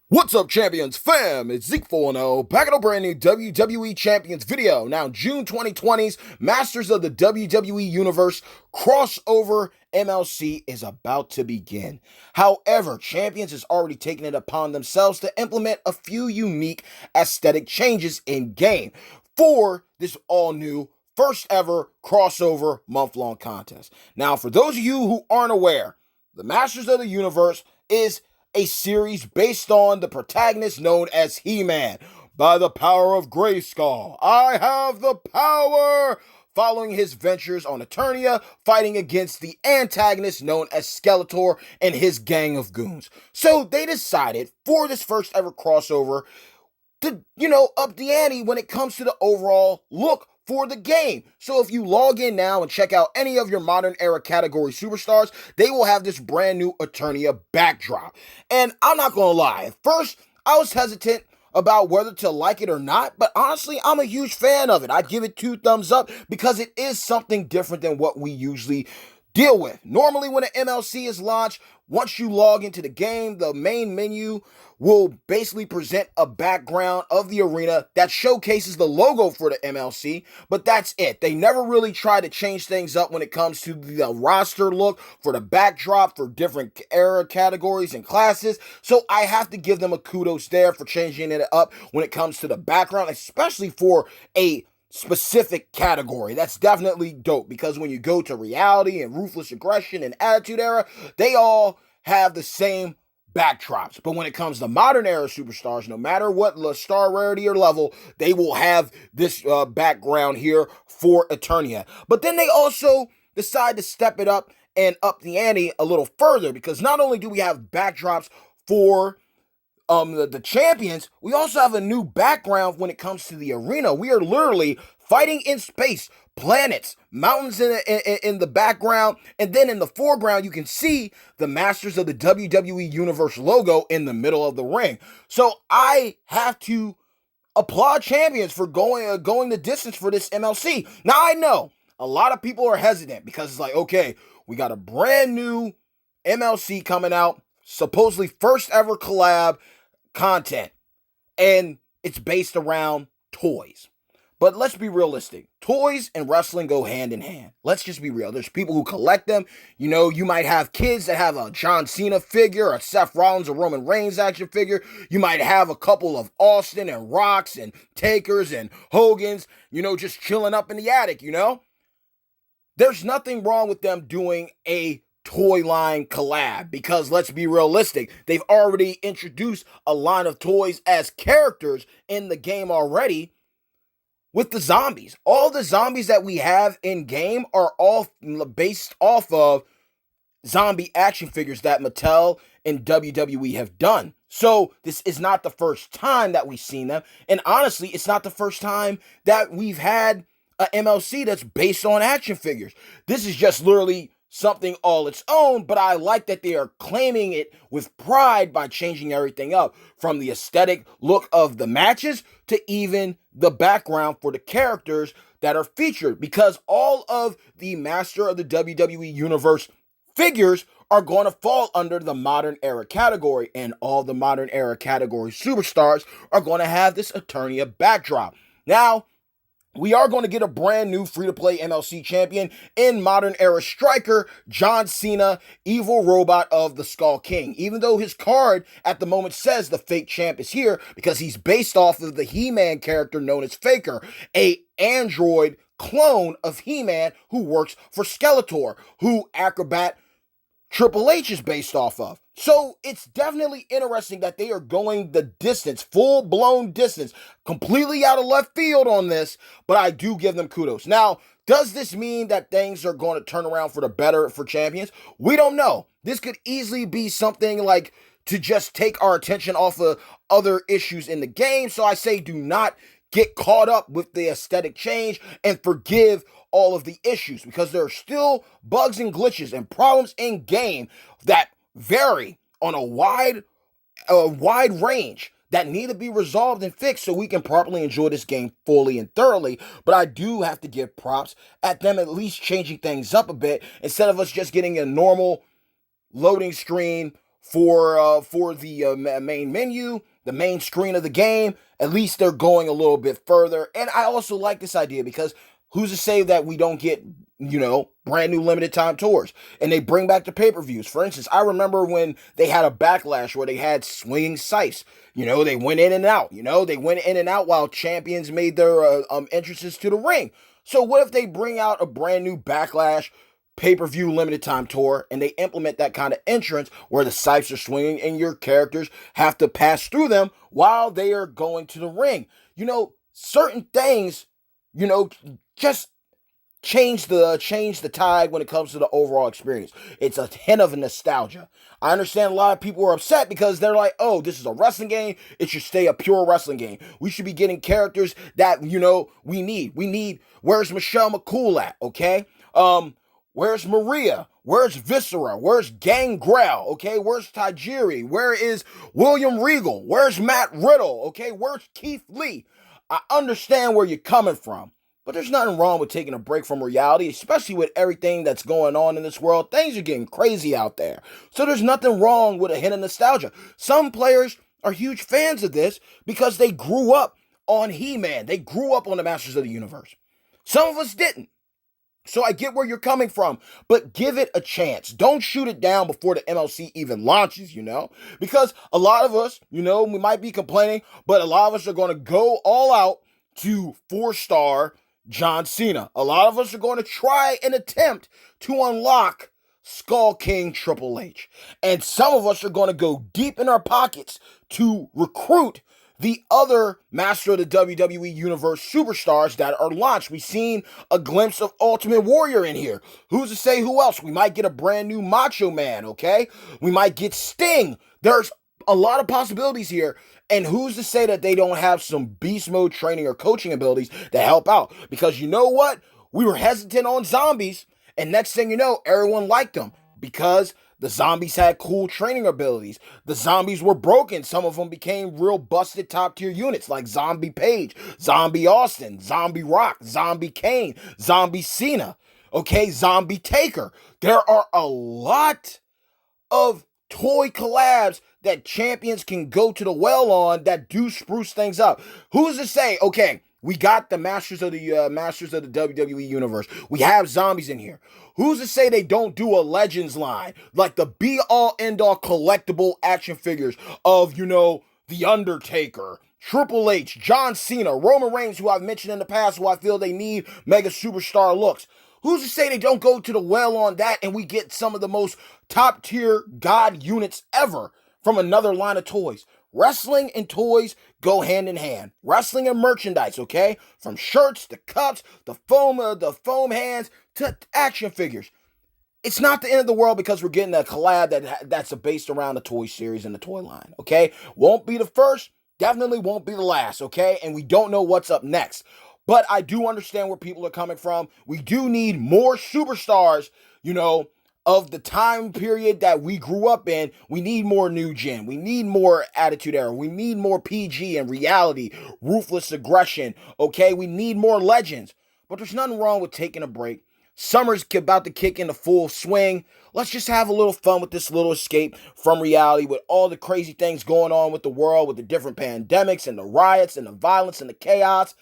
What's up, Champions fam? It's Z.E.K.E back in a brand new WWE Champions video. Now, June 2020's Masters of the WWE Universe crossover MLC is about to begin. However, Champions has already taken it upon themselves to implement a few unique aesthetic changes in game for this all new first ever crossover month-long contest. Now, for those of you who aren't aware, the Masters of the Universe is a series based on the protagonist known as He-Man. By the power of Grayskull, I have the power! Following his ventures on Eternia, fighting against the antagonist known as Skeletor and his gang of goons. So they decided for this first ever crossover to, up the ante when it comes to the overall look for the game. So if you log in now and check out any of your modern era category superstars, they will have this brand new Eternia backdrop. And I'm not gonna lie, at first I was hesitant about whether to like it or not, but honestly, I'm a huge fan of it. I give it 2 thumbs up because it is something different than what we usually deal with. Normally when an MLC is launched, once you log into the game, the main menu will basically present a background of the arena that showcases the logo for the MLC, but that's it. They never really try to change things up when it comes to the roster look for the backdrop for different era categories and classes, so I have to give them a kudos there for changing it up when it comes to the background, especially for a specific category. That's definitely dope because when you go to reality and ruthless aggression and attitude era, they all have the same backdrops. But when it comes to modern era superstars, no matter what star rarity or level, they will have this background here for Eternia. But then they also decide to step it up and up the ante a little further because not only do we have backdrops for the champions, we also have a new background when it comes to the arena. We are literally fighting in space, planets, mountains in the background, and then in the foreground you can see the Masters of the WWE Universe logo in the middle of the ring. So I have to applaud Champions for going the distance for this MLC. Now I know a lot of people are hesitant because it's like, okay, we got a brand new MLC coming out, supposedly first ever collab content, and it's based around toys. But let's be realistic. Toys and wrestling go hand in hand. Let's just be real. There's people who collect them. You might have kids that have a John Cena figure, a Seth Rollins or Roman Reigns action figure. You might have a couple of Austin and Rocks and Takers and Hogans, just chilling up in the attic, There's nothing wrong with them doing a toy line collab because let's be realistic, they've already introduced a line of toys as characters in the game already with the zombies. All the zombies that we have in game are all based off of zombie action figures that Mattel and WWE have done. So this is not the first time that we've seen them, and honestly, it's not the first time that we've had a MLC that's based on action figures. This is just literally something all its own, but I like that they are claiming it with pride by changing everything up from the aesthetic look of the matches to even the background for the characters that are featured, because all of the Master of the WWE Universe figures are going to fall under the modern era category, and all the modern era category superstars are going to have this Eternia backdrop. Now, we are going to get a brand new free-to-play MLC champion in modern era striker John Cena, evil robot of the Skull King. Even though his card at the moment says the fake champ is here because he's based off of the He-Man character known as Faker, a android clone of He-Man who works for Skeletor, who Acrobat Triple H is based off of. So it's definitely interesting that they are going the distance, full-blown distance, completely out of left field on this, but I do give them kudos. Now, does this mean that things are going to turn around for the better for Champions? We don't know. This could easily be something like to just take our attention off of other issues in the game, so I say do not get caught up with the aesthetic change and forgive all of the issues, because there are still bugs and glitches and problems in game that vary on a wide range that need to be resolved and fixed so we can properly enjoy this game fully and thoroughly. But I do have to give props at them at least changing things up a bit instead of us just getting a normal loading screen for the main menu, the main screen of the game. At least they're going a little bit further. And I also like this idea because who's to say that we don't get, brand new limited time tours and they bring back the pay-per-views. For instance, I remember when they had a backlash where they had swinging sites. They went in and out. They went in and out while champions made their entrances to the ring. So what if they bring out a brand new backlash pay-per-view limited time tour and they implement that kind of entrance where the sights are swinging and your characters have to pass through them while they are going to the ring? Certain things, just change the tide when it comes to the overall experience. It's a hint of nostalgia. I understand a lot of people are upset because they're like, oh, this is a wrestling game. It should stay a pure wrestling game. We should be getting characters that, we need. Where's Michelle McCool at? Okay. Where's Maria? Where's Viscera? Where's Gangrel? Okay, where's Tajiri? Where is William Regal? Where's Matt Riddle? Okay, where's Keith Lee? I understand where you're coming from, but there's nothing wrong with taking a break from reality, especially with everything that's going on in this world. Things are getting crazy out there. So there's nothing wrong with a hint of nostalgia. Some players are huge fans of this because they grew up on He-Man. They grew up on the Masters of the Universe. Some of us didn't. So I get where you're coming from, but give it a chance. Don't shoot it down before the MLC even launches, because a lot of us, we might be complaining, but a lot of us are going to go all out to 4-star John Cena. A lot of us are going to try and attempt to unlock Skull King Triple H. And some of us are going to go deep in our pockets to recruit the other Master of the WWE Universe superstars that are launched. We've seen a glimpse of Ultimate Warrior in here. Who's to say who else? We might get a brand new Macho Man, okay? We might get Sting. There's a lot of possibilities here. And who's to say that they don't have some beast mode training or coaching abilities to help out? Because you know what? We were hesitant on zombies. And next thing you know, everyone liked them because the zombies had cool training abilities. The zombies were broken. Some of them became real busted top tier units like Zombie Page, Zombie Austin, Zombie Rock, Zombie Kane, Zombie Cena, okay, Zombie Taker. There are a lot of toy collabs that champions can go to the well on that do spruce things up. Who's to say, okay, we got the Masters of the WWE Universe. We have zombies in here. Who's to say they don't do a Legends line? Like the be-all, end-all collectible action figures of, The Undertaker, Triple H, John Cena, Roman Reigns, who I've mentioned in the past, who I feel they need mega superstar looks. Who's to say they don't go to the well on that and we get some of the most top-tier God units ever from another line of toys? Wrestling and toys go hand in hand. Wrestling and merchandise, okay? From shirts to cups, the foam hands to action figures. It's not the end of the world because we're getting a collab that's based around the toy series and the toy line, okay? Won't be the first, definitely won't be the last, okay? And we don't know what's up next. But I do understand where people are coming from. We do need more superstars, of the time period that we grew up in. We need more new gen. We need more Attitude Era. We need more PG and reality, ruthless aggression. Okay, we need more legends. But there's nothing wrong with taking a break. Summer's about to kick into full swing. Let's just have a little fun with this little escape from reality with all the crazy things going on with the world, with the different pandemics and the riots and the violence and the chaos.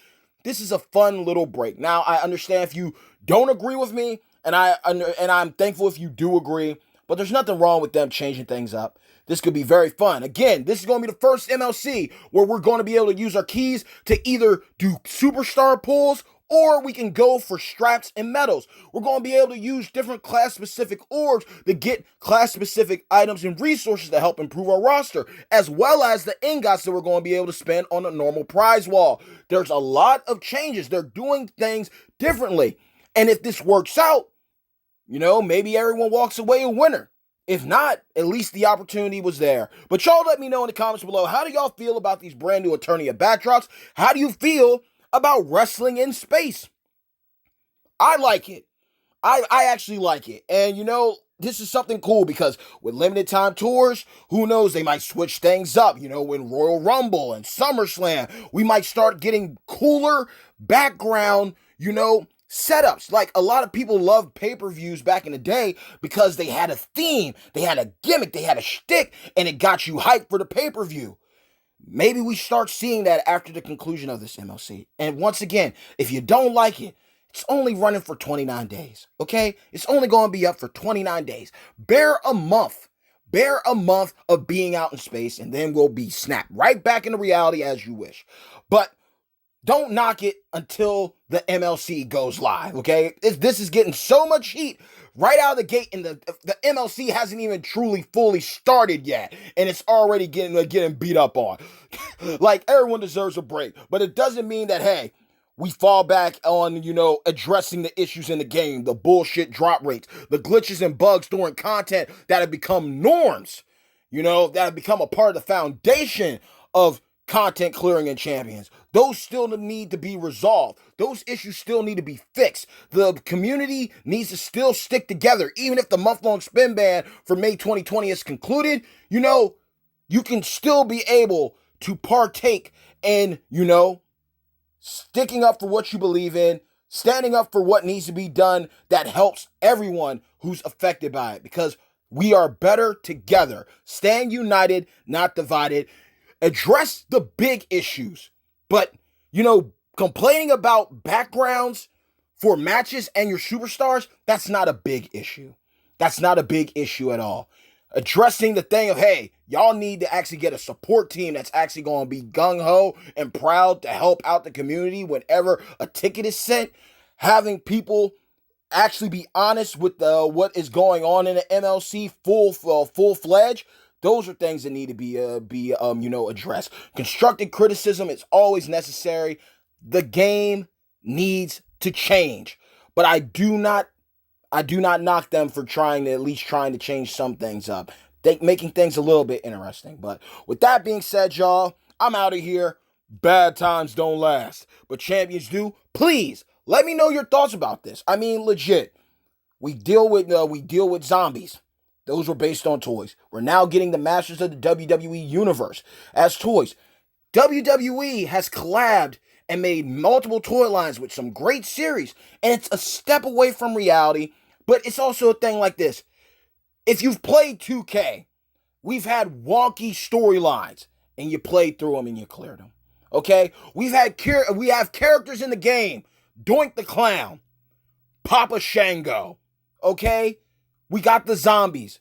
This is a fun little break. Now, I understand if you don't agree with me, and I'm thankful if you do agree, but there's nothing wrong with them changing things up. This could be very fun. Again, this is going to be the first MLC where we're going to be able to use our keys to either do superstar pulls or we can go for straps and medals. We're going to be able to use different class-specific orbs to get class-specific items and resources to help improve our roster, as well as the ingots that we're going to be able to spend on a normal prize wall. There's a lot of changes. They're doing things differently. And if this works out, maybe everyone walks away a winner. If not, at least the opportunity was there. But y'all let me know in the comments below, how do y'all feel about these brand new Eternia backdrops? How do you feel about wrestling in space? I like it. I actually like it. And this is something cool because with limited time tours, who knows, they might switch things up. In Royal Rumble and SummerSlam, we might start getting cooler background, setups. Like, a lot of people loved pay-per-views back in the day because they had a theme, they had a gimmick, they had a shtick, and it got you hyped for the pay-per-view. Maybe we start seeing that after the conclusion of this MLC. And once again, if you don't like it, it's only running for 29 days, okay? It's only going to be up for 29 days. Bear a month. Bear a month of being out in space, and then we'll be snapped right back into reality as you wish. But don't knock it until the MLC goes live, okay? This is getting so much heat right out of the gate, and the MLC hasn't even truly fully started yet, and it's already getting beat up on. Like, everyone deserves a break, but it doesn't mean that, hey, we fall back on, addressing the issues in the game, the bullshit drop rates, the glitches and bugs during content that have become norms, that have become a part of the foundation of content clearing and champions. Those still need to be resolved. Those issues still need to be fixed. The community needs to still stick together. Even if the month-long spin ban for May 2020 is concluded, you can still be able to partake in, sticking up for what you believe in, standing up for what needs to be done that helps everyone who's affected by it, because we are better together. Stand united, not divided. Address the big issues. But, complaining about backgrounds for matches and your superstars, that's not a big issue. That's not a big issue at all. Addressing the thing of, hey, y'all need to actually get a support team that's actually going to be gung-ho and proud to help out the community whenever a ticket is sent. Having people actually be honest with what is going on in the MLC full-fledged. Those are things that need to be addressed. Constructive criticism is always necessary. The game needs to change, but I do not knock them for trying to change some things up, making things a little bit interesting. But with that being said, y'all, I'm out of here. Bad times don't last, but champions do. Please let me know your thoughts about this. I mean, legit. We deal with zombies. Those were based on toys. We're now getting the Masters of the WWE Universe as toys. WWE has collabed and made multiple toy lines with some great series, and it's a step away from reality, but it's also a thing like this. If you've played 2K, we've had wonky storylines, and you played through them and you cleared them. Okay? We have characters in the game. Doink the Clown. Papa Shango. Okay? We got the zombies.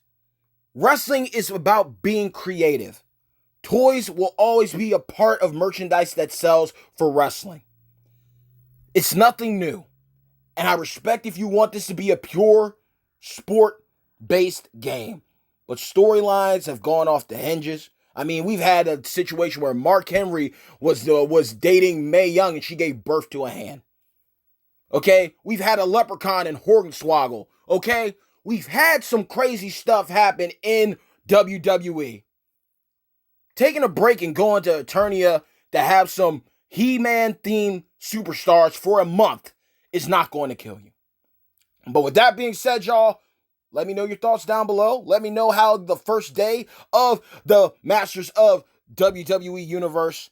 Wrestling is about being creative. Toys will always be a part of merchandise that sells for wrestling. It's nothing new. And I respect if you want this to be a pure sport-based game. But storylines have gone off the hinges. I mean, we've had a situation where Mark Henry was dating Mae Young and she gave birth to a hand. Okay? We've had a leprechaun in Hornswoggle. Okay? We've had some crazy stuff happen in WWE. Taking a break and going to Eternia to have some He-Man themed superstars for a month is not going to kill you. But with that being said, y'all, let me know your thoughts down below. Let me know how the first day of the Masters of WWE Universe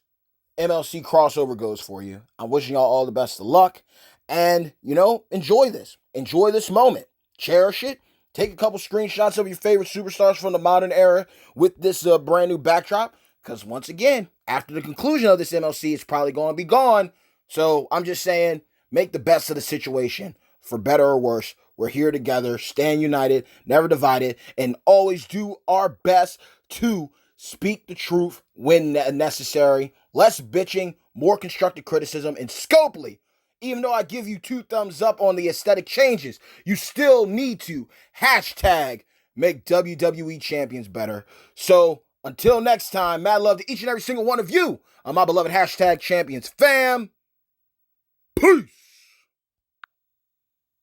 MLC crossover goes for you. I'm wishing y'all all the best of luck. And, enjoy this. Enjoy this moment. Cherish it. Take a couple screenshots of your favorite superstars from the modern era with this brand new backdrop. Because once again, after the conclusion of this MLC, it's probably going to be gone. So I'm just saying, make the best of the situation. For better or worse, we're here together. Stand united, never divided, and always do our best to speak the truth when necessary. Less bitching, more constructive criticism, and scopely. Even though I give you 2 thumbs up on the aesthetic changes, you still need to hashtag make WWE champions better. So until next time, mad love to each and every single one of you on my beloved hashtag champions fam. Peace.